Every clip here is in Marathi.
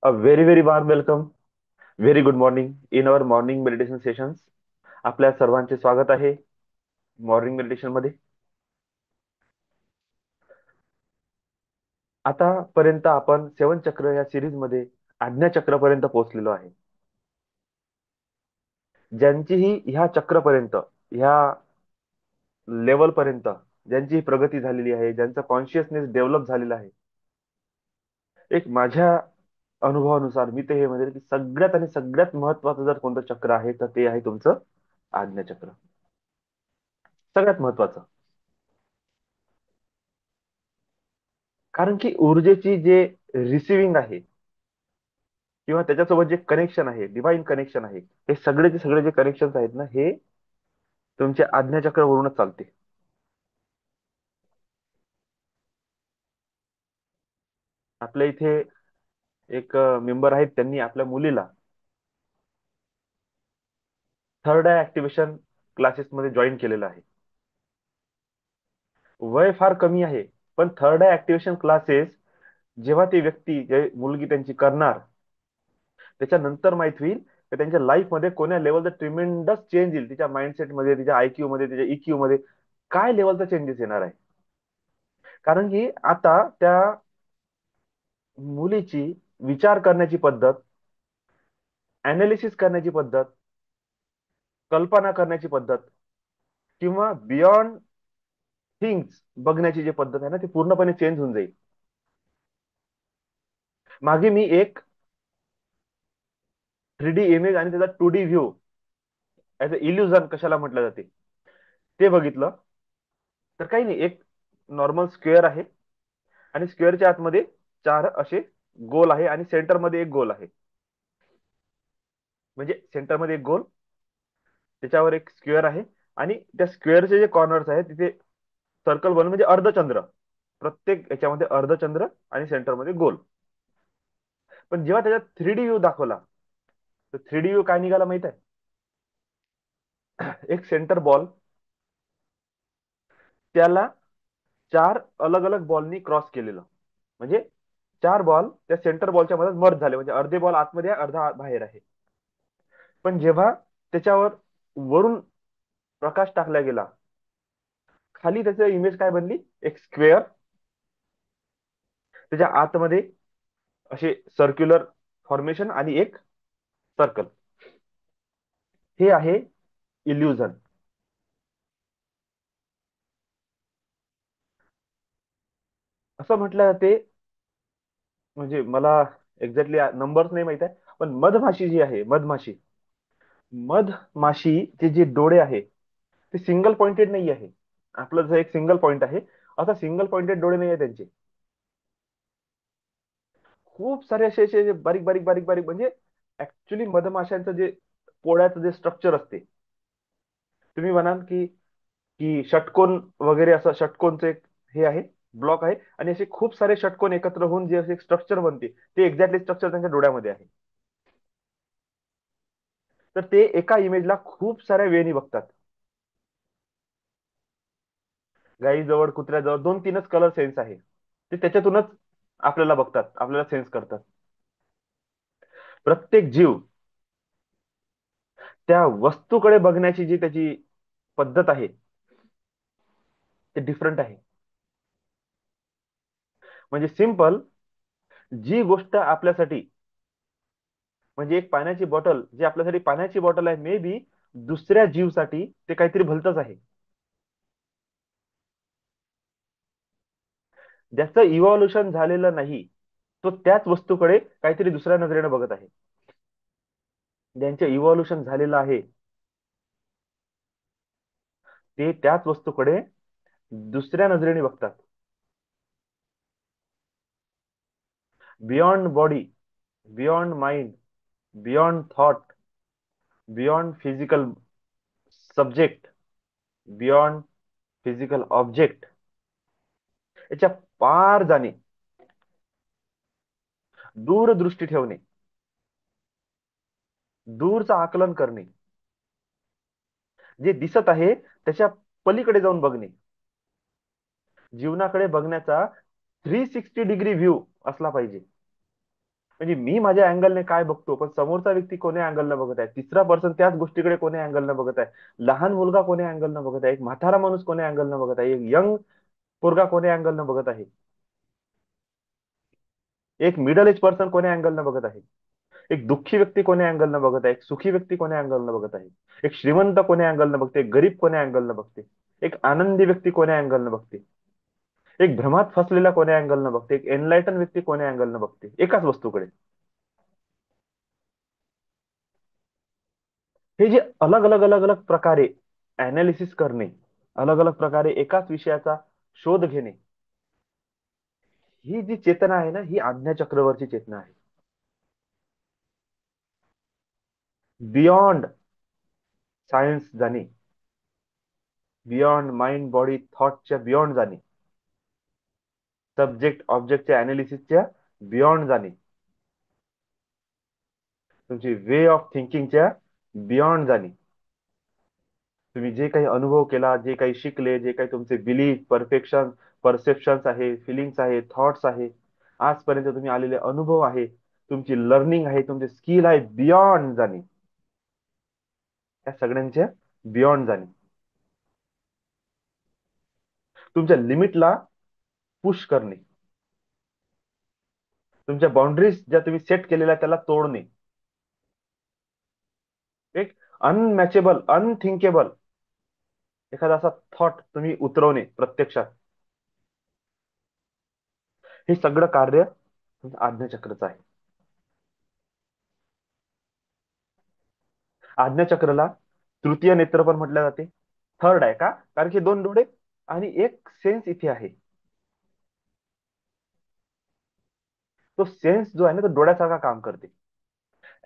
Very very warm welcome. Very good morning in our morning meditation sessions. आपल्या सर्वांचे स्वागत आहे मॉर्निंग मेडिटेशन मध्ये. आतापर्यंत आपण सेवन चक्र या सिरीज मध्ये आज्ञा चक्रापर्यंत पोहोचलेलो आहे. ज्यांचीही ह्या चक्रपर्यंत, ह्या लेवल पर्यंत ज्यांची प्रगती झालेली आहे, ज्यांचा कॉन्शियसनेस डेव्हलप झालेला आहे, एक माझ्या अनुभवानुसार मी ते हे म्हणेल की सगळ्यात आणि सगळ्यात महत्वाचं जर कोणतं चक्र आहे तर ते आहे तुमचं आज्ञा चक्र. सगळ्यात महत्वाचं. कारण की ऊर्जेची जे रिसिविंग आहे किंवा त्याच्यासोबत जे कनेक्शन आहे, डिवाइन कनेक्शन आहे, हे सगळेचे सगळे जे कनेक्शन आहेत ना, हे तुमच्या आज्ञाचक्रावरूनच चालते. आपल्या इथे एक मेंबर आहेत, त्यांनी आपल्या मुलीला थर्ड आय ऍक्टिव्हेशन क्लासेस मध्ये जॉईन केलेलं आहे. वय फार कमी आहे, पण थर्ड आय ऍक्टिव्हेशन क्लासेस जेव्हा ती व्यक्ती मुलगी त्यांची करणार, त्याच्यानंतर माहित होईल की त्यांच्या लाईफ मध्ये कोण्या लेवलचा ट्रिमेंडस चेंज येईल. तिच्या माइंडसेट मध्ये, तिच्या आयक्यू मध्ये, तिच्या इक्यू मध्ये काय लेवलचा चेंजेस येणार आहे. कारण की आता त्या मुलीची विचार करण्याची पद्धत, अनालिसिस करण्याची पद्धत, कल्पना करण्याची पद्धत किंवा बियॉन्ड थिंग्स बघण्याची जी पद्धत आहे ना, ती पूर्णपणे चेंज होऊन जाईल. मागे मी एक 3D इमेज आणि त्याचा 2D view as a illusion कशाला म्हटलं जाते ते बघितलं. तर काही नाही, एक नॉर्मल स्क्वेअर आहे आणि स्क्वेअरच्या आतमध्ये चार असे गोल आहे आणि सेंटरमध्ये एक गोल आहे. म्हणजे सेंटरमध्ये एक गोल, त्याच्यावर एक स्क्वेअर आहे आणि त्या स्क्वेअरचे जे कॉर्नर्स आहेत तिथे सर्कल बनवून म्हणजे अर्धचंद्र. प्रत्येक याच्यामध्ये अर्धचंद्र आणि सेंटरमध्ये गोल. पण जेव्हा त्याच्यात 3D व्ह्यू दाखवला तर 3D व्ह्यू काय निघाला माहित आहे? एक सेंटर बॉल, त्याला चार अलग अलग बॉलनी क्रॉस केलेलं. म्हणजे चार बॉल त्या सेंटर बॉलच्या मध्ये मर्ज झाले, म्हणजे अर्धे बॉल आतमध्ये आहे, अर्धा बाहेर आहे. पण जेव्हा त्याच्यावर वरून प्रकाश टाकला गेला, खाली त्याचं इमेज काय बनली? एक स्क्वेअर, त्याच्या आतमध्ये असे सर्क्युलर फॉर्मेशन आणि एक सर्कल. हे आहे इल्युजन. असं म्हटलं जाते, म्हणजे मला एक्झॅक्टली नंबर्स नाही माहित आहे, पण मधमाशी जी आहे, मधमाशीचे जे डोळे आहे ते सिंगल पॉइंटेड नाही आहे. आपलं जर एक सिंगल पॉइंट आहे, असा सिंगल पॉइंटेड डोळे नाही आहे त्यांचे. खूप सारे असे असे जे बारीक बारीक बारीक बारीक, म्हणजे ऍक्च्युली मधमाशांचं जे पोळ्याचं जे स्ट्रक्चर असते, तुम्ही म्हणाल की की षटकोन वगैरे, असं षटकोनचं एक हे आहे, ब्लॉक आहे, आणि असे खूप सारे षटकोन एकत्र होऊन जे असे स्ट्रक्चर बनते, ते एक्झॅक्टली स्ट्रक्चर त्यांच्या डोळ्यामध्ये आहे. तर ते एका इमेजला खूप साऱ्या वेळी बघतात. गाईजवळ, कुत्र्याजवळ दोन तीनच कलर सेन्स आहे, ते त्याच्यातूनच आपल्याला बघतात, आपल्याला सेन्स करतात. प्रत्येक जीव त्या वस्तूकडे बघण्याची जी त्याची पद्धत आहे ते डिफरंट आहे. म्हणजे सिंपल, जी गोष्ट आपल्यासाठी, म्हणजे एक पाण्याची बॉटल, जी आपल्यासाठी पाण्याची बॉटल आहे, मे बी दुसऱ्या जीवसाठी ते काहीतरी भलतच आहे. ज्याचं इव्हॉल्युशन झालेलं नाही, तो त्याच वस्तूकडे काहीतरी दुसऱ्या नजरेने बघत आहे. ज्यांचे इव्हॉल्युशन झालेलं आहे ते त्याच वस्तूकडे दुसऱ्या नजरेने बघतात. Beyond body, beyond mind, beyond thought, beyond physical subject, beyond physical object, याच्या पार जाणे, दूरदृष्टी ठेवणे, दूरचं आकलन करणे, जे दिसत आहे त्याच्या पलीकडे जाऊन बघणे. जीवनाकडे बघण्याचा 360 डिग्री व्ह्यू असला पाहिजे. म्हणजे मी माझ्या अँगलने काय बघतो, पण समोरचा व्यक्ती कोण्या अँगलनं बघत आहे, तिसरा पर्सन त्याच गोष्टीकडे कोण्या अँगलनं बघत आहे, लहान मुलगा कोण्या अँगलनं बघत आहे, एक म्हातारा माणूस कोण्या अँगलनं बघत आहे, एक यंग पोरगा कोण्या अँगलनं बघत आहे, एक मिडल एज पर्सन कोण्या अँगलनं बघत आहे, एक दुःखी व्यक्ती कोण्या अँगलनं बघत आहे, एक सुखी व्यक्ती कोण्या अँगलनं बघत आहे, एक श्रीमंत कोण्या अँगलनं बघते, एक गरीब कोण्या अँगलनं बघते, एक आनंदी व्यक्ती कोण्या अँगलनं बघते, एक भ्रमात फसलेला कोण्या अँगलनं बघते, एक एनलायटन व्यक्ती कोण्या अँगलनं बघते एकाच वस्तूकडे. हे जे अलग अलग अलग अलग प्रकारे अनालिसिस करणे, अलग अलग प्रकारे एकाच विषयाचा शोध घेणे, ही जी चेतना आहे ना, ही आज्ञा चक्रवरची चेतना आहे. बियॉन्ड सायन्स जाणे, बियॉन्ड माइंड बॉडी थॉटच्या बियॉन्ड जाणे, सब्जेक्ट ऑब्जेक्टच्या अनालिसिसच्या बियॉन्ड जाणे, तुमची वे ऑफ थिंकिंगच्या बियॉन्ड जाणे. तुम्ही जे काही अनुभव केला, जे काही शिकले, जे काही तुमचे बिलीफ, परसेप्शन्स आहे, फिलिंग्स आहे, थॉट्स आहे, आजपर्यंत तुम्ही आलेले अनुभव आहे, तुमची लर्निंग आहे, तुमचे स्किल आहे, बियॉन्ड जाणे, या सगळ्यांच्या बियॉन्ड जाणे, तुमच्या लिमिटला पुश करणे, तुमच्या बाउंड्रीज ज्या तुम्ही सेट केलेल्या त्याला तोडणे, एक अनमॅचेबल अनथिंकेबल एखादा असा थॉट तुम्ही उतरवणे प्रत्यक्षात, हे सगळं कार्य आज्ञाचक्रचं आहे. आज्ञाचक्राला तृतीय नेत्र पण म्हटलं जाते. थर्ड आहे का, कारण की दोन डोळे आणि एक सेन्स इथे आहे. तो सेन्स जो आहे ना, तो डोळ्यासारखा काम करते.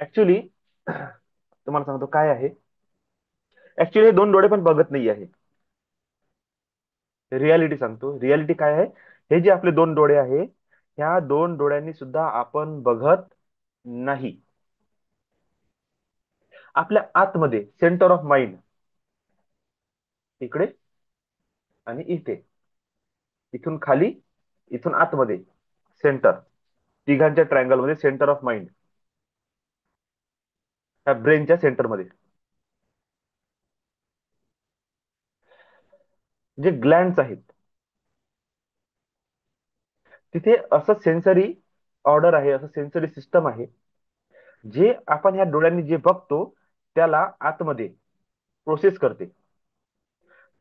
ऍक्च्युली तुम्हाला सांगतो काय आहे. ऍक्च्युली हे दोन डोळे पण बघत नाही आहे. रियालिटी सांगतो, रियालिटी काय आहे. हे जे आपले दोन डोळे आहे, ह्या दोन डोळ्यांनी सुद्धा आपण बघत नाही. आपल्या आतमध्ये सेंटर ऑफ माइंड, इकडे आणि इथे, इथून खाली, इथून आतमध्ये सेंटर, तिघांच्या ट्रायंगल मध्ये सेंटर ऑफ माइंड, त्या ब्रेनच्या सेंटरमध्ये जे ग्लँड्स आहेत, तिथे असं सेन्सरी ऑर्डर आहे, असं सेन्सरी सिस्टम आहे, जे आपण ह्या डोळ्यांनी जे बघतो त्याला आतमध्ये प्रोसेस करते,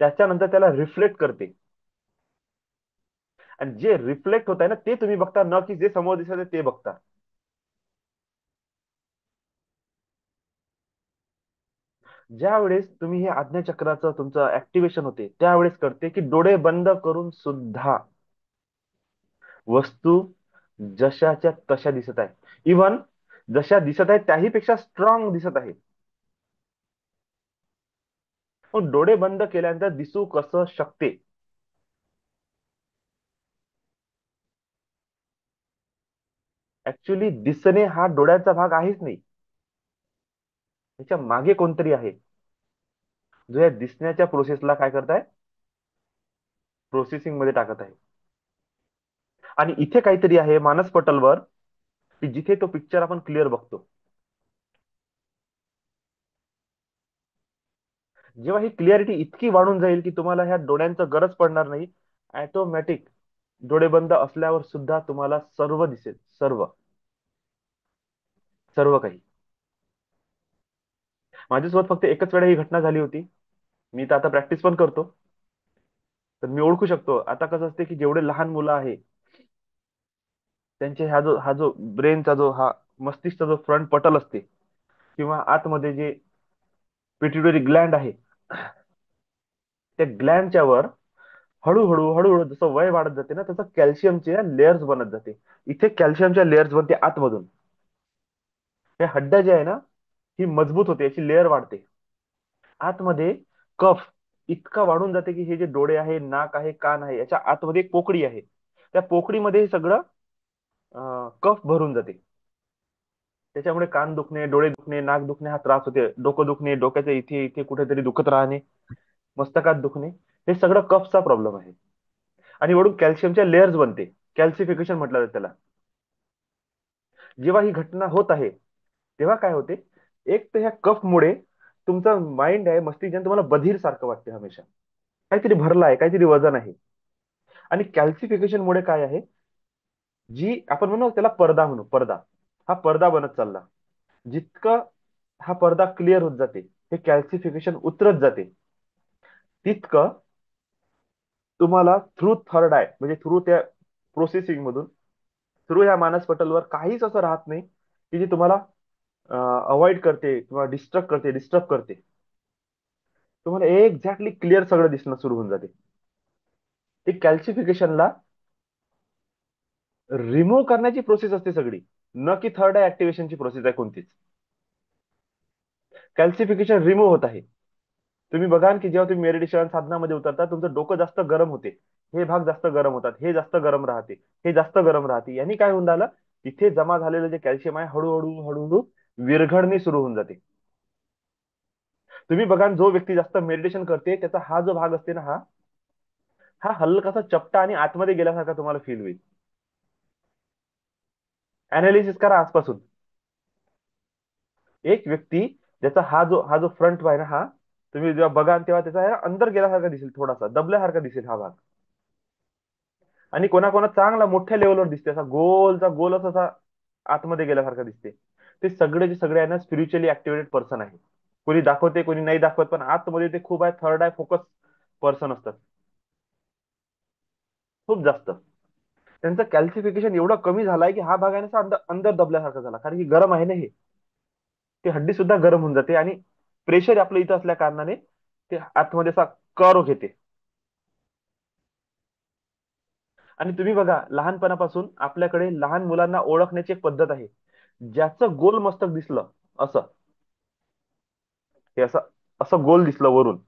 त्याच्यानंतर त्याला रिफ्लेक्ट करते, आणि जे रिफ्लेक्ट होत आहे ना, ते तुम्ही बघता, न की जे समोर दिसत आहे ते बघता. ज्या वेळेस तुम्ही हे आज्ञाचक्राचं तुमचं ऍक्टिव्हेशन होते, त्यावेळेस करते की डोळे बंद करून सुद्धा वस्तू जशाच्या तशा दिसत आहे, इवन जशा दिसत आहे त्याही पेक्षा स्ट्रॉंग दिसत आहे. मग डोळे बंद केल्यानंतर दिसू कसं शकते. ऍक्च्युली दिसणे हा डोळ्याचा भाग आहेच नाही, त्याच्या मागे कोणतरी आहे, जो या दिसण्याच्या प्रोसेसला काय करताय, प्रोसेसिंग मध्ये टाकत आहे. आणि इथे काहीतरी आहे मानस पटलवर, की जिथे तो पिक्चर आपण क्लिअर बघतो. जेव्हा ही क्लिअरिटी इतकी वाढून जाईल की तुम्हाला ह्या डोळ्यांचं गरज पडणार नाही, ऑटोमॅटिक डोळे बंद असल्यावर सुद्धा तुम्हाला सर्व दिसेल, सर्व, सर्व काही. माझ्यासोबत फक्त एकच वेळा ही घटना झाली होती. मी तर आता प्रॅक्टिस पण करतो, तर मी ओळखू शकतो. आता कसं असते की जेवढे लहान मुलं आहे, त्यांचे हा जो ब्रेनचा जो हा मस्तिष्कचा जो फ्रंट पटल असते, किंवा आतमध्ये जे पिट्युटरी ग्लँड आहे, त्या ग्लँडच्या वर हळूहळू हळूहळू जसं वय वाढत जाते ना, तसं कॅल्शियमचे लेयर्स बनत जाते. इथे कॅल्शियमच्या लेयर्स बनते आतमधून. हे हड्डा जे आहे ना, ही मजबूत होते, याची लेअर वाढते. आतमध्ये कफ इतका वाढून जाते की हे जे डोळे आहे, नाक आहे, कान आहे, याच्या आतमध्ये एक पोकळी आहे, त्या पोकळीमध्ये हे सगळं कफ भरून जाते. त्याच्यामुळे कान दुखणे, डोळे दुखणे, नाक दुखणे हा त्रास होते, डोकं दुखणे, डोक्याच्या इथे इथे कुठेतरी दुखत राहणे, मस्तकात दुखणे, हे सगळं कफचा प्रॉब्लेम आहे. आणि वरून कॅल्शियमच्या लेयर्स बनते, कॅल्सिफिकेशन म्हटलं जातं त्याला. जेव्हा ही घटना होत आहे तेव्हा काय होते, एक तर ह्या कफमुळे तुमचं माइंड आहे, मस्तिष्क तुम्हाला बधीर सारखं वाटते हमेशा. काहीतरी भरलं आहे, काहीतरी वजन आहे. आणि कॅल्सिफिकेशन मुळे काय आहे, जी आपण म्हणू त्याला पडदा म्हणू, पडदा. हा पडदा बनत चालला. जितकं हा पडदा क्लिअर होत जाते, हे कॅल्सिफिकेशन उतरत जाते, तितकं तुम्हाला थ्रू थर्ड आय म्हणजे थ्रू त्या प्रोसेसिंग मधून, थ्रू ह्या मानस पटलवर काहीच असं राहत नाही की जे तुम्हाला अवॉइड करते किंवा डिस्टर्ब करते. तुम्हाला एक्झॅक्टली क्लिअर सगळं दिसणं सुरू होऊन जाते. ते कॅल्सिफिकेशनला रिमूव्ह करण्याची प्रोसेस असते सगळी, न की थर्ड आय ऍक्टिव्हेशनची प्रोसेस आहे कोणतीच. कॅल्सिफिकेशन रिमूव्ह होत आहे. तुम्ही बघाल की जेव्हा तुम्ही मेडिटेशन साधनामध्ये उतरता, तुमचं डोकं जास्त गरम होते, हे भाग जास्त गरम होतात, हे जास्त गरम राहते, हे जास्त गरम राहते. यांनी काय होऊन राहिलं, तिथे जमा झालेलं जे कॅल्शियम आहे हळूहळू हळूहळू विरघळणे सुरू होऊन जाते. तुम्ही बघा जो व्यक्ती जास्त मेडिटेशन करते त्याचा हा जो भाग असते ना, हा हलकासा चपटा आणि आतमध्ये गेल्यासारखा तुम्हाला फील होईल. अनालिसिस करा आजपासून. एक व्यक्ती ज्याचा हा जो फ्रंट आहे ना, हा तुम्ही जेव्हा बघाल तेव्हा त्याचा आहे ना, अंदर गेल्यासारखा दिसेल, थोडासा दबल्यासारखा दिसेल हा भाग. आणि कोणाकोणा चांगला मोठ्या लेवलवर दिसते, असा गोलचा गोलच असा आतमध्ये गेल्यासारखा दिसते. ते सगळेचे सगळे आहे ना स्पिरिच्युअली ऍक्टिव्हेटेड पर्सन आहे. कोणी दाखवते कोणी नाही दाखवत, पण आतमध्ये ते खूप आहे, थर्ड आय फोकस पर्सन असतात, खूप जास्त. त्यांचं कॅल्सिफिकेशन एवढं कमी झालंय की हा भाग आहे ना असा अंदर अंदर दबल्यासारखा झाला, कारण की गरम आहे ना हे. ते हड्डी सुद्धा गरम होऊन जाते आणि प्रेशर आपलं इथं असल्या कारणाने ते आतमध्ये असा कर्व घेते. आणि तुम्ही बघा लहानपणापासून आपल्याकडे लहान मुलांना ओळखण्याची एक पद्धत आहे. ज्याचं गोल मस्तक दिसलं असं, हे असं असं गोल दिसलं वरून,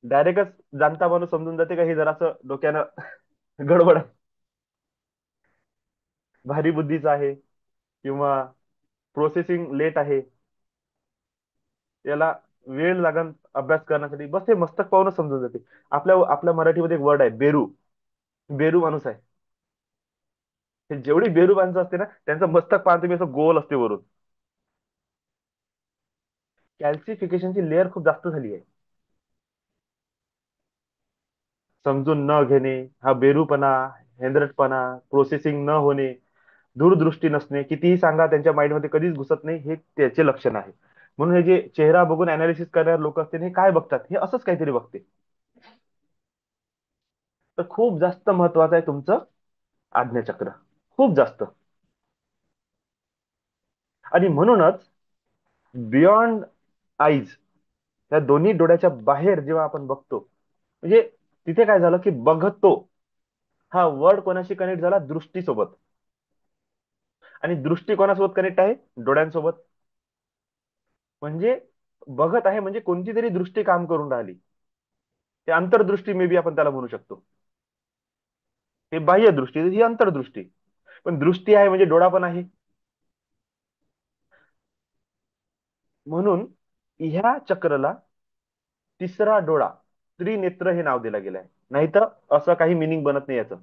डायरेक्टच जाणता माणूस समजून जाते का हे जरासं डोक्यानं गडबड आहे, भारी बुद्धीचं आहे, किंवा प्रोसेसिंग लेट आहे, याला वेळ लागन अभ्यास करण्यासाठी. बस हे मस्तक पाहूनच समजून जाते. आपल्या आपल्या मराठीमध्ये एक वर्ड आहे बेरू. बेरू माणूस आहे. हे जेवढी बेरू माणसं असते ना, त्यांचं मस्तक पाहतो मी असं गोल असते वरून. कॅल्सिफिकेशनची लेअर खूप जास्त झाली आहे. समजून न घेणे, हा बेरूपणा, हेंद्रटपणा, प्रोसेसिंग न होणे, दूरदृष्टी नसणे, कितीही सांगा त्यांच्या माइंडमध्ये कधीच घुसत नाही, हे त्याचे लक्षण आहे. म्हणून हे जे चेहरा बघून अनालिसिस करणारे लोक असते हे काय बघतात, हे असंच काहीतरी बघते. तर खूप जास्त महत्वाचं आहे तुमचं आज्ञाचक्र, खूप जास्त. आणि म्हणूनच बियॉन्ड आईज, या दोन्ही डोळ्याच्या बाहेर जेव्हा आपण बघतो, म्हणजे तिथे काय झालं की बघतो हा वर्ड कोणाशी कनेक्ट झाला, दृष्टीसोबत. आणि दृष्टी कोणासोबत कनेक्ट आहे, डोळ्यांसोबत. म्हणजे बघत आहे म्हणजे कोणती तरी दृष्टी काम करून राहिली, ते अंतर्दृष्टी मे बी आपण त्याला म्हणू शकतो. हे बाह्य दृष्टी, ही अंतर्दृष्टी. पण दृष्टी आहे म्हणजे डोळा पण आहे. म्हणून ह्या चक्रला तिसरा डोळा, त्रिनेत्र हे नाव दिलं गेलं आहे. नाहीतर असं काही मिनिंग बनत नाही याचं.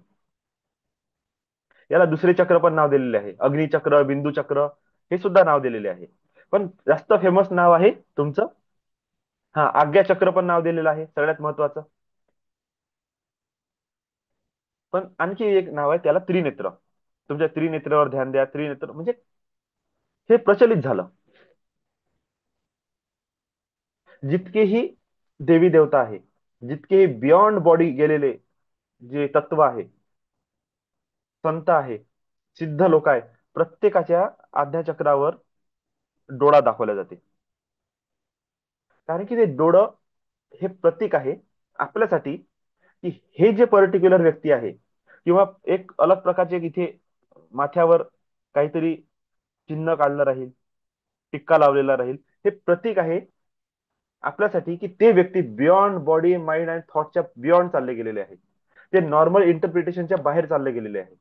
याला दुसरे चक्र पण नाव दिलेले आहे, अग्निचक्र, बिंदू चक्र, हे सुद्धा नाव दिलेले आहे. पण जास्त फेमस नाव आहे तुमचं, हा आज्ञा चक्र पण नाव दिलेलं आहे सगळ्यात महत्वाचं. पण आणखी एक नाव आहे त्याला, त्रिनेत्र. तुमच्या त्रिनेत्रावर ध्यान द्या. त्रिनेत्र म्हणजे हे प्रचलित झालं. जितकेही देवी देवता आहे, जितकेही बियॉन्ड बॉडी गेलेले जे तत्व आहे, संत आहे, सिद्ध लोक आहे, प्रत्येकाच्या आज्ञाचक्रावर डोळा दाखवला जाते. कारण की ते डोळं हे प्रतीक आहे आपल्यासाठी, की हे जे पर्टिक्युलर व्यक्ती आहे, किंवा एक अलग प्रकारचे एक इथे माथ्यावर काहीतरी चिन्ह काढलं राहील, टिक्का लावलेला राहील, हे प्रतीक आहे आपल्यासाठी की ते व्यक्ती बियॉन्ड बॉडी माइंड अँड थॉटच्या बियॉन्ड चालले गेलेले आहेत. ते नॉर्मल इंटरप्रिटेशनच्या बाहेर चालले गेलेले आहेत.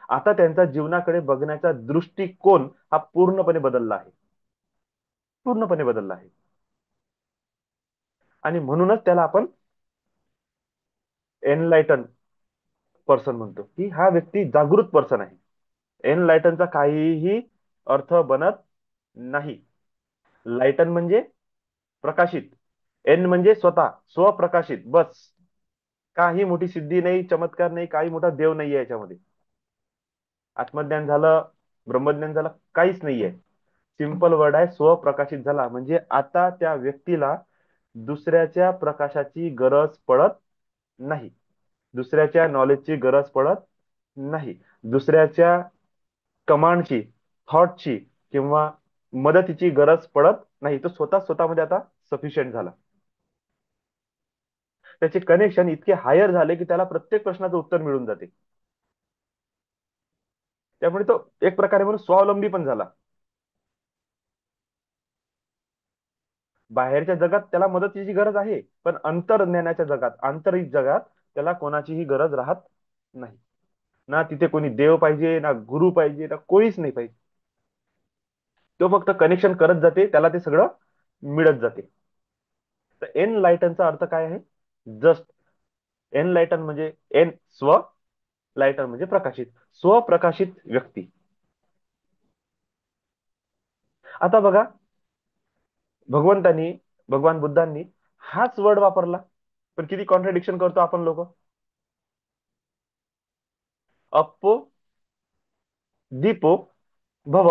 आता त्यांचा जीवनाकडे बघण्याचा दृष्टिकोन हा पूर्णपणे बदलला आहे, पूर्णपणे बदलला आहे. आणि म्हणूनच त्याला आपण एनलायटन पर्सन म्हणतो, की हा व्यक्ती जागृत पर्सन आहे. एनलायटनचा काहीही अर्थ बनत नाही. लायटन म्हणजे प्रकाशित, एन म्हणजे स्वतः, स्वप्रकाशित, बस. काही मोठी सिद्धी नाही, चमत्कार नाही, काही मोठा देव नाहीये याच्यामध्ये. आत्मज्ञान झालं, ब्रह्मज्ञान झालं, काहीच नाहीये. सिंपल वर्ड आहे, स्वप्रकाशित झाला म्हणजे आता त्या व्यक्तीला दुसऱ्याच्या प्रकाशाची गरज पडत नाही, दुसऱ्याच्या नॉलेजची गरज पडत नाही, दुसऱ्याच्या कमांडची, थॉटची किंवा मदतीची गरज पडत नाही. तो स्वतःमध्ये आता सफिशियंट झाला. त्याचे कनेक्शन इतके हायर झाले की त्याला प्रत्येक प्रश्नाचं उत्तर मिळून जाते. त्यामुळे तो एक प्रकारे म्हणून स्वावलंबी पण झाला. बाहेरच्या जगात त्याला मदतीची गरज आहे, पण अंतर्ज्ञानाच्या जगात, आंतरिक जगात त्याला कोणाचीही गरज राहत नाही. ना तिथे कोणी देव पाहिजे, ना गुरु पाहिजे, ना कोणीच नाही पाहिजे. तो फक्त कनेक्शन करत जाते, त्याला ते सगळं मिळत जाते. तर एन लायटनचा अर्थ काय आहे? जस्ट. एन लायटन म्हणजे एन स्व, लायटन म्हणजे प्रकाशित, स्वप्रकाशित व्यक्ती. आता बघा, भगवंतांनी, भगवान बुद्धांनी हाच वर्ड वापरला, पण किती कॉन्ट्रडिक्शन करतो आपण लोक. अप्पो दीपो भव.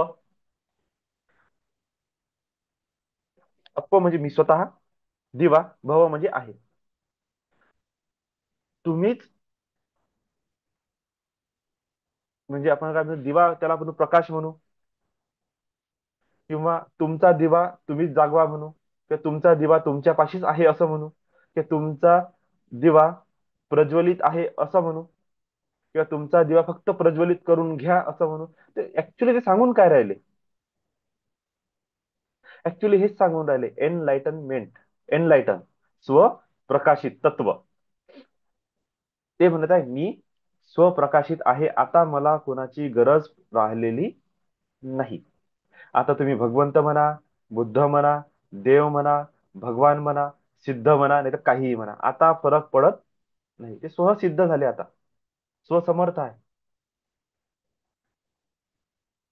अप्पो म्हणजे मी स्वतः, दिवा, भव म्हणजे आहे. तुम्हीच म्हणजे आपण काय म्हणतो, दिवा त्याला आपण प्रकाश म्हणू, किंवा तुमचा दिवा तुम्हीच जागवा म्हणू, किंवा तुमचा दिवा तुमच्या पाशीच आहे असं म्हणू, किंवा तुमचा दिवा प्रज्वलित आहे असं म्हणू, किंवा तुमचा दिवा फक्त प्रज्वलित करून घ्या असं म्हणू. ते ऍक्च्युली ते सांगून काय राहिले? ऍक्च्युली हेच सांगून राहिले, एनलाइटनमेंट, एनलाइटन, स्व प्रकाशित तत्व. ते म्हणत आहे मी स्वप्रकाशित आहे, आता मला कोणाची गरज राहिलेली नाही. आता तुम्ही भगवंत म्हणा, बुद्ध म्हणा, देव म्हणा, भगवान म्हणा, सिद्ध म्हणा, नाही तर काहीही म्हणा, आता फरक पडत नाही. ते स्वसिद्ध झाले आता, स्वसमर्थ आहे,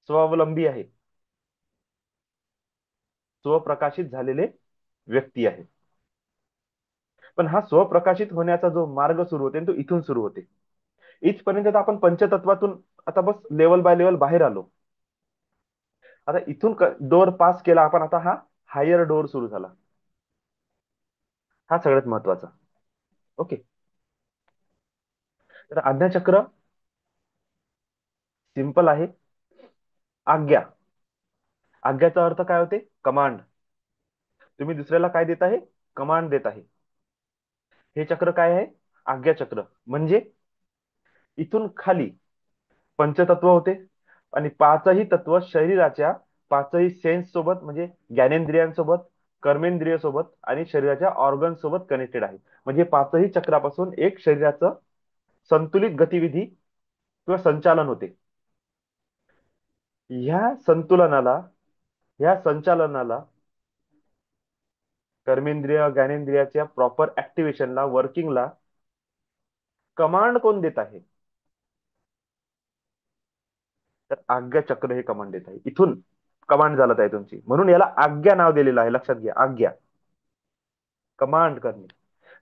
स्वावलंबी आहे, स्वप्रकाशित झालेले व्यक्ती आहे. पण हा स्वप्रकाशित होण्याचा जो मार्ग सुरू होते तो इथून सुरू होते. इथपर्यंत तर आपण पंचतत्वातून आता बस लेवल बाय लेवल बाहेर आलो. आता इथून डोर पास केला आपण, आता हा हायर डोर सुरू झाला. हा सगळ्यात महत्वाचा. ओके. तर आज्ञाचक्र सिंपल आहे. आज्ञा, आज्ञाचा अर्थ काय होते? कमांड. तुम्ही दुसऱ्याला काय देत आहे? कमांड देत आहे. हे चक्र काय आहे? आज्ञा चक्र. म्हणजे इथून खाली पंचतत्व होते, आणि पाचही तत्व शरीराच्या पाचही सेन्स सोबत, म्हणजे ज्ञानेंद्रियांसोबत, कर्मेंद्रिय सोबत आणि शरीराच्या ऑर्गन सोबत कनेक्टेड आहे. म्हणजे पाचही चक्रापासून एक शरीराचं संतुलित गतिविधी किंवा संचालन होते. ह्या संतुलनाला, ह्या संचालनाला, कर्मेंद्रिय ज्ञानेंद्रियाच्या प्रॉपर ऍक्टिव्हेशनला, वर्किंगला कमांड कोण देत आहे? तर आज्ञा चक्र हे कमांड देत आहे. इथून कमांड चालत आहे तुमची, म्हणून याला आज्ञा नाव दिलेलं आहे. लक्षात घ्या, आज्ञा, कमांड करणे.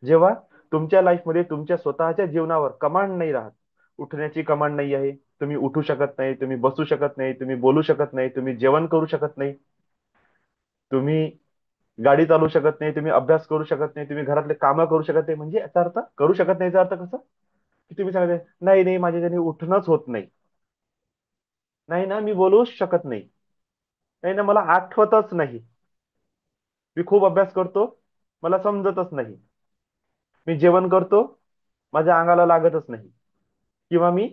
जेव्हा तुमच्या लाईफमध्ये तुमच्या स्वतःच्या जीवनावर कमांड नाही राहत, उठण्याची कमांड नाही आहे, तुम्ही उठू शकत नाही, तुम्ही बसू शकत नाही, तुम्ही बोलू शकत नाही, तुम्ही जेवण करू शकत नाही, तुम्ही गाडी चालवू शकत नाही, तुम्ही अभ्यास करू शकत नाही, तुम्ही घरातले कामं करू शकत नाही. म्हणजे याचा अर्थ करू शकत नाही, याचा अर्थ कसं की तुम्ही सांगते नाही नाही माझ्या ज्याने उठणंच होत नाही, नाही ना मी बोलूच शकत नाही, नाही ना मला आठवतच नाही, मी खूप अभ्यास करतो, मला समजतच नाही, मी जेवण करतो, माझ्या अंगाला लागतच नाही, किंवा मी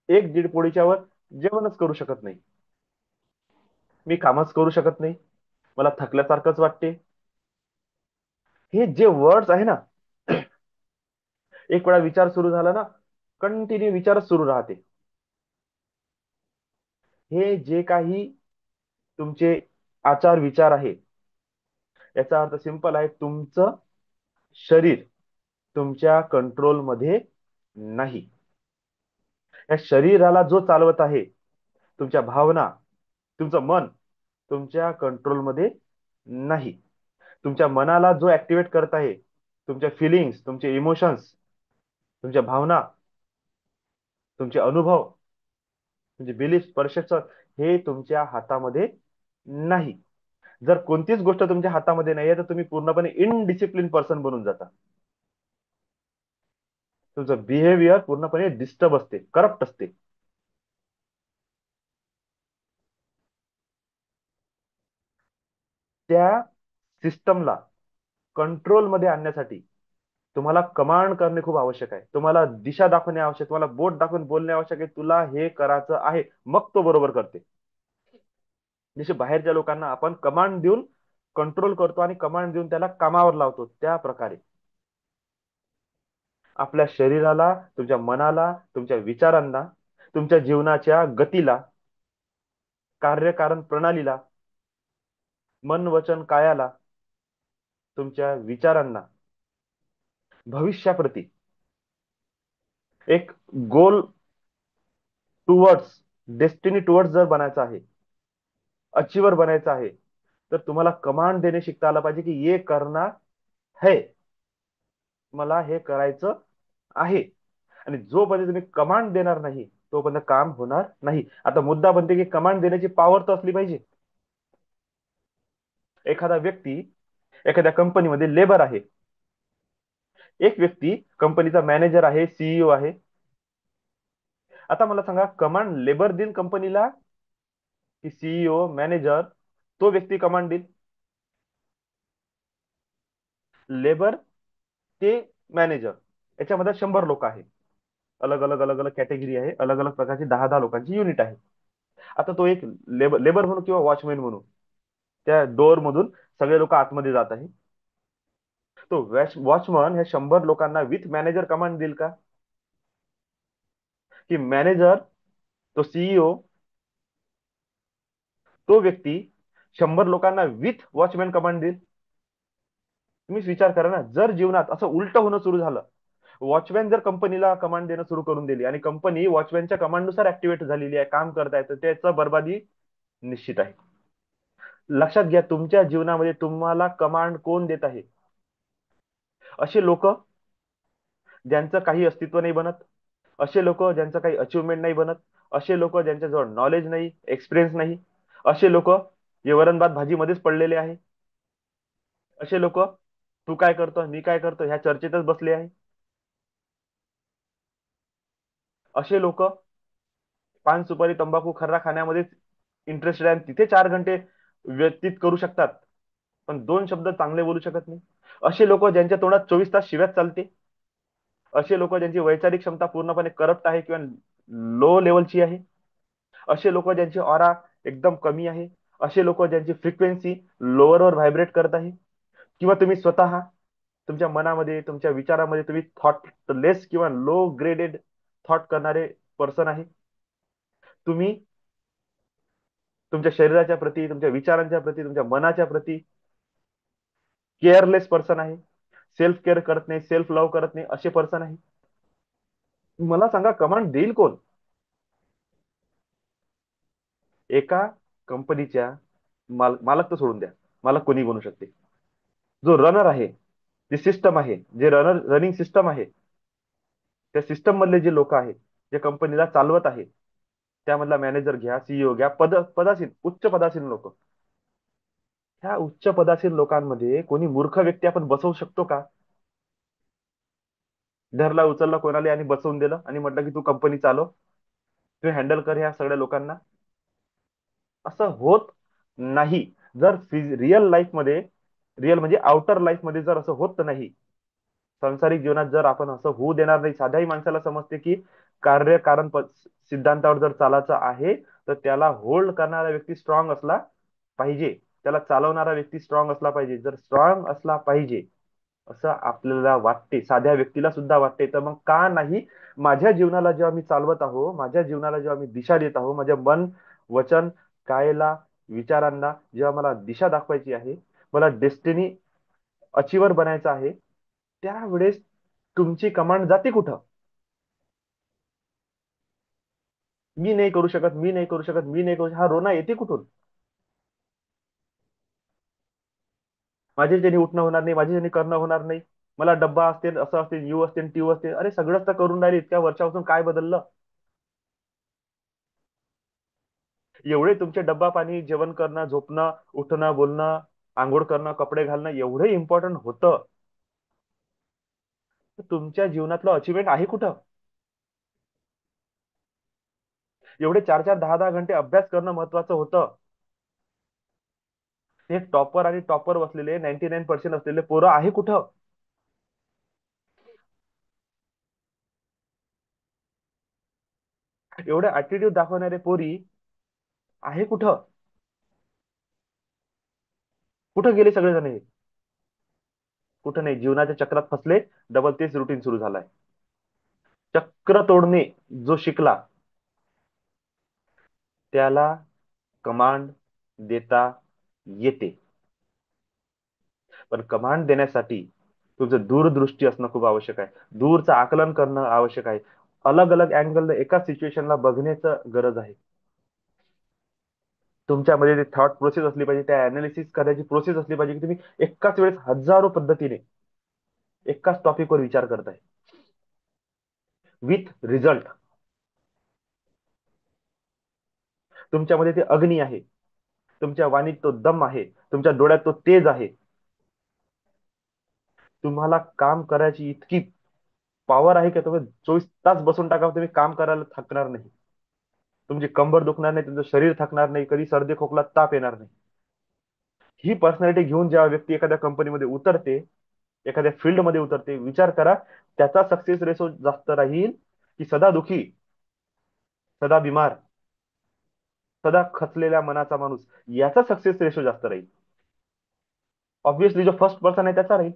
एक दीड पोळीच्या वर जेवणच करू शकत नाही, मी कामच करू शकत नाही, मला थकल्यासारखंच वाटते. हे जे वर्ड्स आहे ना, एक वेळा विचार सुरू झाला ना, कंटिन्यू विचारच सुरू राहते. हे जे काही तुमचे आचार विचार आहे, याचा अर्थ सिंपल आहे, तुमचं शरीर तुमच्या कंट्रोलमध्ये नाही. या शरीराला जो चालवत आहे तुमच्या भावना, तुमचं मन तुमच्या कंट्रोलमध्ये नाही. तुमच्या मनाला जो ऍक्टिव्हेट करत आहे, तुमच्या फिलिंग्स, तुमचे इमोशन्स, तुमच्या भावना, तुमचे अनुभव, तुमचे बिलीफ, परसेप्शन, हे तुमच्या हातामध्ये नाही. जर कोणतीच गोष्ट तुमच्या हातामध्ये नाहीये तर तुम्ही पूर्णपणे इनडिसिप्लिन पर्सन बनून जाता. तुमचं बिहेवियर पूर्णपणे डिस्टर्ब असते, करप्ट असते. त्या सिस्टमला कंट्रोलमध्ये आणण्यासाठी तुम्हाला कमांड करणे खूप आवश्यक आहे. तुम्हाला दिशा दाखवणे आवश्यक, तुम्हाला बोट दाखवून बोलणे आवश्यक आहे, तुला हे करायचं आहे, मग तो बरोबर करते. जसे बाहेरच्या लोकांना आपण कमांड देऊन कंट्रोल करतो आणि कमांड देऊन त्याला कामावर लावतो, त्या प्रकारे आपल्या शरीराला, तुमच्या मनाला, तुमच्या विचारांना, तुमच्या जीवनाच्या गतीला, कार्यकारण प्रणालीला, मन वचन कायाला, तुमच्या विचारांना, भविष्याप्रती एक गोल टुवर्ड्स, डेस्टिनी टुवर्ड्स जर बनायचं आहे, अचिव्हर बनायचं आहे, तर तुम्हाला कमांड देणे शिकता आलं पाहिजे की ये करना है, मला हे करायचं आहे. आणि जोपर्यंत तुम्ही कमांड देणार नाही तोपर्यंत काम होणार नाही. आता मुद्दा बनते की कमांड देण्याची पॉवर तर असली पाहिजे. एखादा व्यक्ती एखाद्या कंपनीमध्ये लेबर आहे, एक व्यक्ती कंपनीचा मॅनेजर आहे, सीईओ आहे. आता मला सांगा, कमांड लेबर देईल कंपनीला की सीईओ, मॅनेजर, तो व्यक्ती कमांड देईल? लेबर ते मॅनेजर, याच्यामध्ये 100 लोक आहेत. अलग अलग अलग अलग कॅटेगरी आहे, अलग अलग प्रकारची 10-10 लोकांची युनिट आहे. आता तो एक लेबर लेबर म्हणून किंवा वॉचमॅन म्हणून त्या डोअर मधून सगळे लोक आतमध्ये जात आहे. तो वॉचमन ह्या 100 लोकांना विथ मॅनेजर कमांड देईल का? की मॅनेजर, तो सीईओ, तो व्यक्ती 100 लोकांना विथ वॉचमॅन कमांड देईल? तुम्हीच विचार करा ना, जर जीवनात असं उलट होणं सुरू झालं, वॉचमॅन जर कंपनीला कमांड देणं सुरू करून दिली आणि कंपनी वॉचमॅनच्या कमांडनुसार ऍक्टिव्हेट झालेली आहे, काम करत आहे, तर त्याचं बर्बादी निश्चित आहे. लक्षात घ्या, तुमच्या जीवनामध्ये तुम्हाला कमांड कोण देत आहे? असे लोक ज्यांचं काही अस्तित्व नाही बनत, असे लोक ज्यांचं काही अचिव्हमेंट नाही बनत, असे लोक ज्यांच्याजवळ नॉलेज नाही, एक्सपिरियन्स नाही, असे लोक जे वरण भात भाजी मध्येच पडलेले आहे, असे लोक तू काय करतो, मी काय करतो ह्या चर्चेतच बसले आहे, असे लोक पान सुपारी तंबाखू खर्रा खाण्यामध्येच इंटरेस्टेड आहे, तिथे 4 घंटे व्यतीत करू शकतात, पण 2 शब्द चांगले बोलू शकत नाही. असे लोक ज्यांच्या तोंडात 24 तास शिव्याच चालते, असे लोक ज्यांची वैचारिक क्षमता पूर्णपणे करप्ट आहे किंवा लो लेवलची आहे, असे लोक ज्यांची ऑरा एकदम कमी आहे, असे लोक ज्यांची फ्रिक्वेन्सी लोअरवर व्हायब्रेट करत आहे, किंवा तुम्ही स्वतः तुमच्या मनामध्ये, तुमच्या विचारामध्ये तुम्ही थॉटलेस किंवा लो ग्रेडेड थॉट करणारे पर्सन आहे, तुम्ही तुमच्या शरीराच्या प्रती, तुमच्या विचारांच्या प्रती, तुमच्या मनाच्या प्रती केअरलेस पर्सन आहे, सेल्फ केअर करत नाही, सेल्फ लव्ह करत नाही, असे पर्सन आहे. मला सांगा, कमांड देईल कोण? एका कंपनीच्या मालक तर सोडून द्या, मालक कोणी बनू शकते. जो रनर आहे, जी सिस्टम आहे, जे रनिंग सिस्टम आहे, त्या सिस्टम मधले जे लोक आहेत, जे कंपनीला चालवत आहे, त्यामधला मॅनेजर घ्या, सीईओ घ्या, पदासीन, उच्च पदासीन लोक, ह्या उच्च पदासीन लोकांमध्ये कोणी मूर्ख व्यक्ती आपण बसवू शकतो का? धरला, उचलला कोणाला आणि बसवून दिलं आणि म्हटलं की तू कंपनी चालव, तू हँडल कर ह्या सगळ्या लोकांना. असं होत नाही. जर रिअल लाईफ मध्ये, रिअल म्हणजे आउटर लाईफ मध्ये जर असं होत नाही, सांसारिक जीवनात जर आपण असं होऊ देणार नाही, साध्याही माणसाला समजते की कार्यकारण सिद्धांतावर जर चालायचं आहे तर त्याला होल्ड करणारा व्यक्ती स्ट्रॉंग असला पाहिजे, त्याला चालवणारा व्यक्ती स्ट्रॉंग असला पाहिजे. जर स्ट्रॉंग असला पाहिजे असं आपल्याला वाटते, साध्या व्यक्तीला सुद्धा वाटते, तर मग का नाही माझ्या जीवनाला जेव्हा मी चालवत आहो, माझ्या जीवनाला जेव्हा मी दिशा देत आहो, माझ्या मन वचन कायला, विचारांना जेव्हा मला दिशा दाखवायची आहे, मला डेस्टिनी अचिव्हर बनायचं आहे, त्यावेळेस तुमची कमांड जाते कुठं? मी नाही करू शकत, मी नाही करू शकत, मी नाही करू शकत, हा रोना येते कुठून? माझ्याच्याने उठणं होणार नाही, माझ्याच्याने करणं होणार नाही, मला डब्बा असते, असं असते, यू असते, टी असते. अरे सगळंच तर करून राहिले, इतक्या वर्षापासून काय बदललं? एवढे तुमचे डब्बा पाणी, जेवण करणं, झोपणं, उठणं, बोलणं, आंघोळ करणं, कपडे घालणं एवढं इम्पॉर्टंट होतं. तर तुमच्या जीवनातलं अचिव्हमेंट आहे कुठं? एवढे 4-4, 10-10 घंटे अभ्यास करणं महत्वाचं होतं. हे टॉपर आणि टॉपर बसलेले 99% असलेले पोरं आहे कुठं? एवढे ऍटिट्यूड दाखवणारे पोरी आहे कुठं? कुठं गेले सगळेजण हे? कुठं नाही, जीवनाच्या चक्रात फसले. डबल तेच रुटीन सुरू झालंय. चक्र तोडणे जो शिकला, त्याला कमांड देता येते. पण कमांड देण्यासाठी तुझं दूरदृष्टी असणं खूप आवश्यक आहे, दूरचं आकलन करणं आवश्यक आहे. अलग अलग अँगल एका सिच्युएशनला बघण्याचं गरज आहे. तुमच्यामध्ये ते थॉट प्रोसेस असली पाहिजे, त्या अनालिसिस करायची प्रोसेस असली पाहिजे, की तुम्ही एकाच वेळेस हजारो पद्धतीने एकाच टॉपिकवर विचार करताय विथ रिझल्ट. तुमच्यामध्ये ते अग्नी आहे, तुमच्या वाणीत तो दम आहे, तुमच्या डोळ्यात तो तेज आहे. तुम्हाला काम करायची इतकी पॉवर आहे की तुम्ही 24 तास बसून टाका, तुम्ही काम करायला थकणार नाही. तुमची कंबर दुखणार नाही, तुमचं शरीर थकणार नाही, कधी सर्दी खोकला ताप येणार नाही. ही पर्सनॅलिटी घेऊन जेव्हा व्यक्ती एखाद्या कंपनीमध्ये उतरते, एखाद्या फील्डमध्ये उतरते, विचार करा, त्याचा सक्सेस रेशो जास्त राहील की सदा दुखी, सदा बिमार, सदा खचलेल्या मनाचा माणूस? याचा सक्सेस रेशो जास्त राहील. ऑब्व्हियसली जो फर्स्ट पर्सन आहे त्याचा राहील.